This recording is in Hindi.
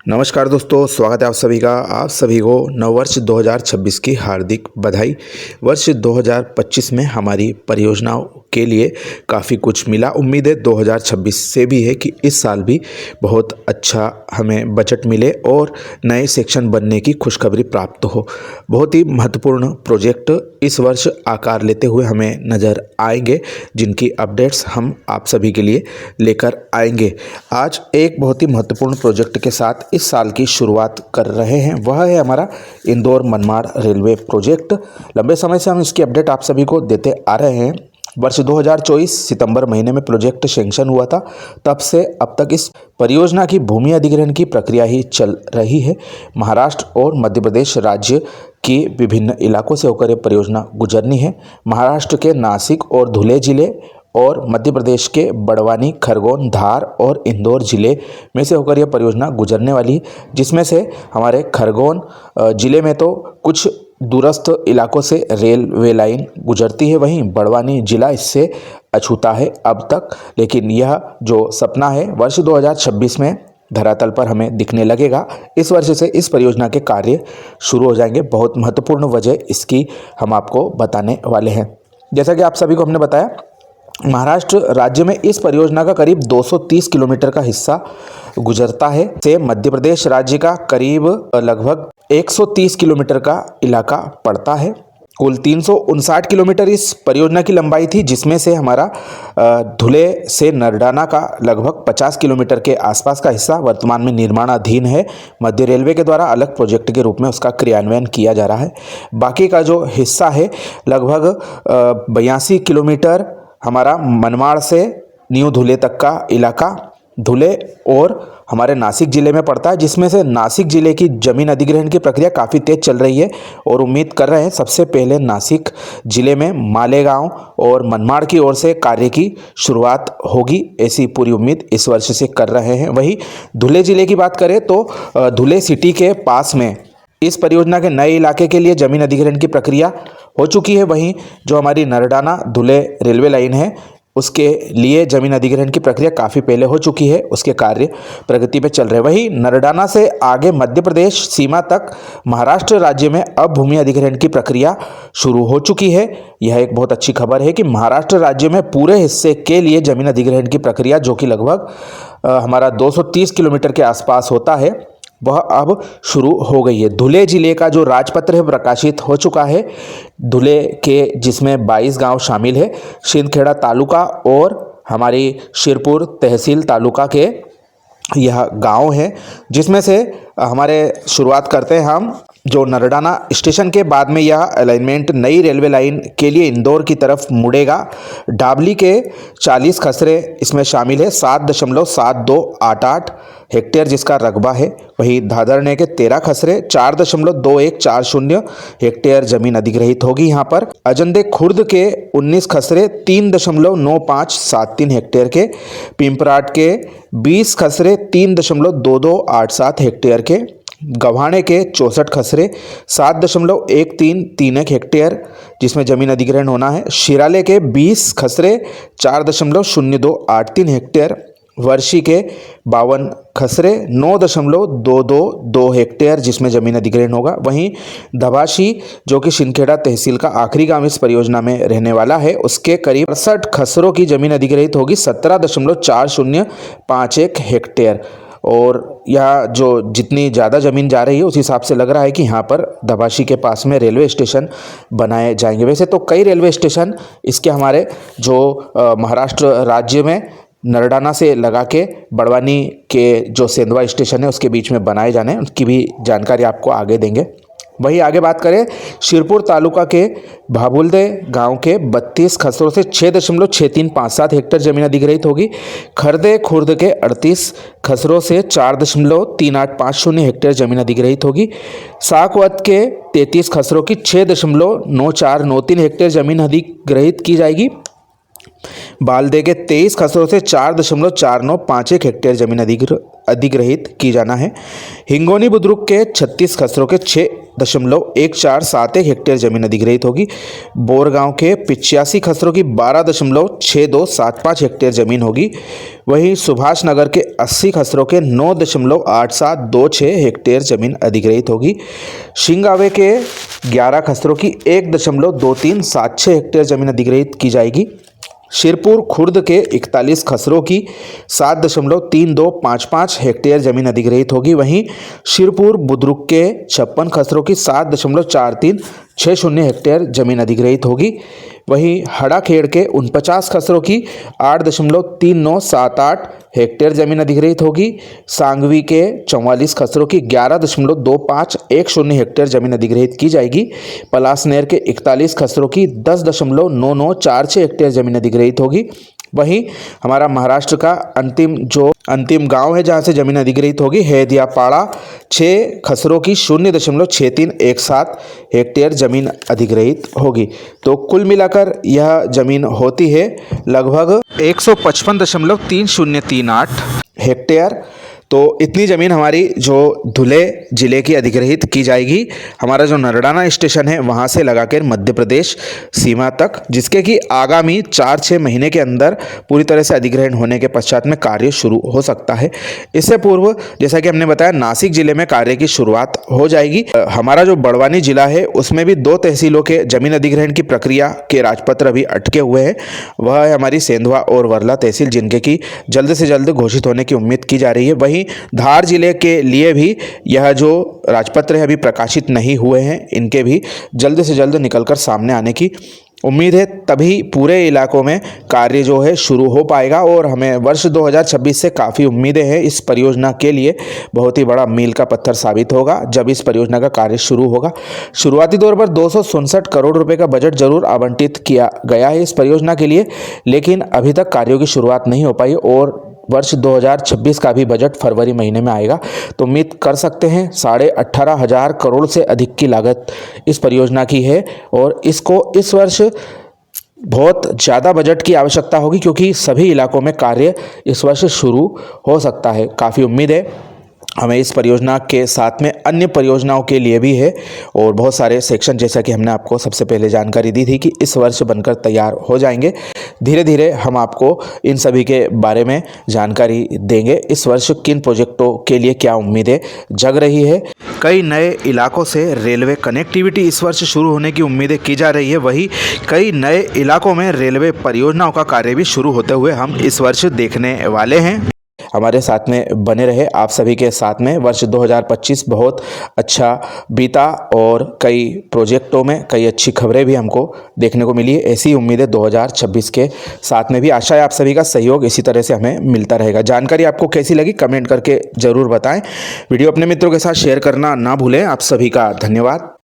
नमस्कार दोस्तों, स्वागत है आप सभी को नववर्ष 2026 की हार्दिक बधाई। वर्ष 2025 में हमारी परियोजनाओं के लिए काफ़ी कुछ मिला। उम्मीद है 2026 से भी है कि इस साल भी बहुत अच्छा हमें बजट मिले और नए सेक्शन बनने की खुशखबरी प्राप्त हो। बहुत ही महत्वपूर्ण प्रोजेक्ट इस वर्ष आकार लेते हुए हमें नज़र आएंगे, जिनकी अपडेट्स हम आप सभी के लिए लेकर आएंगे। आज एक बहुत ही महत्वपूर्ण प्रोजेक्ट के साथ इस साल की शुरुआत कर रहे हैं, वह है हमारा इंदौर मनमाड़ रेलवे प्रोजेक्ट। लंबे समय से हम इसकी अपडेट आप सभी को देते आ रहे हैं। वर्ष 2024 सितंबर महीने में प्रोजेक्ट सैंक्शन हुआ था। तब से अब तक इस परियोजना की भूमि अधिग्रहण की प्रक्रिया ही चल रही है। महाराष्ट्र और मध्य प्रदेश राज्य की विभिन्न इलाकों से होकर यह परियोजना गुजरनी है। महाराष्ट्र के नासिक और धुले जिले और मध्य प्रदेश के बड़वानी, खरगोन, धार और इंदौर जिले में से होकर यह परियोजना गुजरने वाली है, जिसमें से हमारे खरगोन जिले में तो कुछ दूरस्थ इलाकों से रेलवे लाइन गुजरती है, वहीं बड़वानी जिला इससे अछूता है अब तक। लेकिन यह जो सपना है वर्ष 2026 में धरातल पर हमें दिखने लगेगा। इस वर्ष से इस परियोजना के कार्य शुरू हो जाएंगे। बहुत महत्वपूर्ण वजह इसकी हम आपको बताने वाले हैं। जैसा कि आप सभी को हमने बताया, महाराष्ट्र राज्य में इस परियोजना का करीब 230 किलोमीटर का हिस्सा गुजरता है। से मध्य प्रदेश राज्य का करीब लगभग 130 किलोमीटर का इलाका पड़ता है। कुल 359 किलोमीटर इस परियोजना की लंबाई थी, जिसमें से हमारा धुले से नरडाना का लगभग 50 किलोमीटर के आसपास का हिस्सा वर्तमान में निर्माणाधीन है। मध्य रेलवे के द्वारा अलग प्रोजेक्ट के रूप में उसका क्रियान्वयन किया जा रहा है। बाकी का जो हिस्सा है लगभग 82 किलोमीटर हमारा मनमाड़ से न्यू धुले तक का इलाका धुले और हमारे नासिक ज़िले में पड़ता है, जिसमें से नासिक ज़िले की ज़मीन अधिग्रहण की प्रक्रिया काफ़ी तेज़ चल रही है और उम्मीद कर रहे हैं सबसे पहले नासिक ज़िले में मालेगांव और मनमाड़ की ओर से कार्य की शुरुआत होगी। ऐसी पूरी उम्मीद इस वर्ष से कर रहे हैं। वहीं धुले ज़िले की बात करें तो धुले सिटी के पास में इस परियोजना के नए इलाके के लिए ज़मीन अधिग्रहण की प्रक्रिया हो चुकी है। वहीं जो हमारी नरडाना धुले रेलवे लाइन है उसके लिए ज़मीन अधिग्रहण की प्रक्रिया काफ़ी पहले हो चुकी है, उसके कार्य प्रगति पे चल रहे हैं। वहीं नरडाना से आगे मध्य प्रदेश सीमा तक महाराष्ट्र राज्य में अब भूमि अधिग्रहण की प्रक्रिया शुरू हो चुकी है। यह एक बहुत अच्छी खबर है कि महाराष्ट्र राज्य में पूरे हिस्से के लिए ज़मीन अधिग्रहण की प्रक्रिया, जो कि लगभग हमारा 230 किलोमीटर के आसपास होता है, वह अब शुरू हो गई है। धुले जिले का जो राजपत्र है प्रकाशित हो चुका है। धुले के जिसमें 22 गांव शामिल है। शिंदखेड़ा तालुका और हमारी शिरपुर तहसील तालुका के यह गांव है, जिसमें से हमारे शुरुआत करते हैं हम जो नरडाना स्टेशन के बाद में यह अलाइनमेंट नई रेलवे लाइन के लिए इंदौर की तरफ मुड़ेगा। डाबली के 40 खसरे इसमें शामिल है, 7.7288 हेक्टेयर जिसका रकबा है। वहीं धादरने के 13 खसरे 4.2140 हेक्टेयर जमीन अधिग्रहित होगी। यहाँ पर अजंदे खुर्द के 19 खसरे 3.9573 हेक्टेयर के, पिंपराट के 20 खसरे 3.2287 हेक्टेयर के, गव्हाणे के 64 खसरे 7.1331 हेक्टेयर जिसमें ज़मीन अधिग्रहण होना है। शिराले के 20 खसरे 4.0283 हेक्टेयर, वर्षी के 52 खसरे 9.222 हेक्टेयर जिसमें ज़मीन अधिग्रहण होगा। वहीं धबाशी जो कि शिंदखेड़ा तहसील का आखिरी गांव इस परियोजना में रहने वाला है, उसके करीब 68 खसरों की ज़मीन अधिग्रहित होगी, 17.4051 हेक्टेयर। और यह जो जितनी ज़्यादा ज़मीन जा रही है उस हिसाब से लग रहा है कि यहाँ पर धबाशी के पास में रेलवे स्टेशन बनाए जाएंगे। वैसे तो कई रेलवे स्टेशन इसके हमारे जो महाराष्ट्र राज्य में नरडाना से लगा के बड़वानी के जो सेंधवा स्टेशन है उसके बीच में बनाए जाने हैं, उनकी भी जानकारी आपको आगे देंगे। वहीं आगे बात करें शिरपुर तालुका के भाबुलदे गांव के 32 खसरों से 6.6357 हेक्टेयर ज़मीन अधिग्रहित होगी। खरदे खुर्द के 38 खसरों से 4.3850 हेक्टेयर ज़मीन अधिग्रहित होगी। साकवत के 33 खसरों की 6.9493 हेक्टेयर ज़मीन अधिग्रहित की जाएगी। बालदे के 23 खसरों से 4.4951 हेक्टेयर जमीन अधिग्रहित की जाना है। हिंगोनी बुद्रुक के 36 खसरों के 6.1471 हेक्टेयर जमीन अधिग्रहित होगी। बोरगांव के 85 खसरों की 12.6275 हेक्टेयर जमीन होगी। वहीं सुभाष नगर के 80 खसरों के 9.8726 हेक्टेयर ज़मीन अधिग्रहित होगी। शिंगावे के 11 खसरों की 1.2376 हेक्टेयर ज़मीन अधिग्रहित की जाएगी। शिरपुर खुर्द के 41 खसरों की 7.3255 हेक्टेयर ज़मीन अधिग्रहित होगी। वहीं शिरपुर बुद्रुक के 56 खसरों की 7.4360 हेक्टेयर ज़मीन अधिग्रहित होगी। वहीं हड़ाखेड़ के 49 खसरों की 8.3978 हेक्टेयर ज़मीन अधिग्रहित होगी। सांगवी के 44 खसरों की 11.2510 हेक्टेयर ज़मीन अधिग्रहित की जाएगी। पलासनेर के 41 खसरों की 10.9946 हेक्टेयर ज़मीन अधिग्रहित होगी। वहीं हमारा महाराष्ट्र का अंतिम गांव है जहां से ज़मीन अधिग्रहित होगी, हैदियापाड़ा, 6 खसरों की 0.6317 हेक्टेयर ज़मीन अधिग्रहित होगी। तो कुल मिलाकर यह ज़मीन होती है लगभग 155.3038 हेक्टेयर। तो इतनी ज़मीन हमारी जो धुले ज़िले की अधिग्रहित की जाएगी। हमारा जो नरडाना स्टेशन है वहाँ से लगाकर मध्य प्रदेश सीमा तक, जिसके कि आगामी 4-6 महीने के अंदर पूरी तरह से अधिग्रहण होने के पश्चात में कार्य शुरू हो सकता है। इससे पूर्व जैसा कि हमने बताया नासिक ज़िले में कार्य की शुरुआत हो जाएगी। हमारा जो बड़वानी ज़िला है उसमें भी 2 तहसीलों के ज़मीन अधिग्रहण की प्रक्रिया के राजपत्र अभी अटके हुए हैं। वह है हमारी सेंधवा और वर्ला तहसील, जिनके की जल्द से जल्द घोषित होने की उम्मीद की जा रही है। वहीं धार जिले के लिए भी यह जो राजपत्र है अभी प्रकाशित नहीं हुए हैं, इनके भी जल्द से जल्द निकलकर सामने आने की उम्मीद है। तभी पूरे इलाकों में कार्य जो है शुरू हो पाएगा और हमें वर्ष 2026 से काफ़ी उम्मीदें हैं। इस परियोजना के लिए बहुत ही बड़ा मील का पत्थर साबित होगा जब इस परियोजना का कार्य शुरू होगा। शुरुआती तौर पर 267 करोड़ रुपए का बजट जरूर आवंटित किया गया है इस परियोजना के लिए, लेकिन अभी तक कार्यों की शुरुआत नहीं हो पाई और वर्ष 2026 का भी बजट फरवरी महीने में आएगा। तो उम्मीद कर सकते हैं 18,500 करोड़ से अधिक की लागत इस परियोजना की है और इसको इस वर्ष बहुत ज़्यादा बजट की आवश्यकता होगी, क्योंकि सभी इलाकों में कार्य इस वर्ष शुरू हो सकता है। काफ़ी उम्मीद है हमें इस परियोजना के साथ में अन्य परियोजनाओं के लिए भी है और बहुत सारे सेक्शन, जैसा कि हमने आपको सबसे पहले जानकारी दी थी कि इस वर्ष बनकर तैयार हो जाएंगे। धीरे धीरे हम आपको इन सभी के बारे में जानकारी देंगे। इस वर्ष किन प्रोजेक्टों के लिए क्या उम्मीदें जग रही है। कई नए इलाकों से रेलवे कनेक्टिविटी इस वर्ष शुरू होने की उम्मीदें की जा रही है। वहीं कई नए इलाकों में रेलवे परियोजनाओं का कार्य भी शुरू होते हुए हम इस वर्ष देखने वाले हैं। हमारे साथ में बने रहे, आप सभी के साथ में वर्ष 2025 बहुत अच्छा बीता और कई प्रोजेक्टों में कई अच्छी खबरें भी हमको देखने को मिली है। ऐसी उम्मीदें 2026 के साथ में भी। आशा है आप सभी का सहयोग इसी तरह से हमें मिलता रहेगा। जानकारी आपको कैसी लगी कमेंट करके ज़रूर बताएं। वीडियो अपने मित्रों के साथ शेयर करना ना भूलें। आप सभी का धन्यवाद।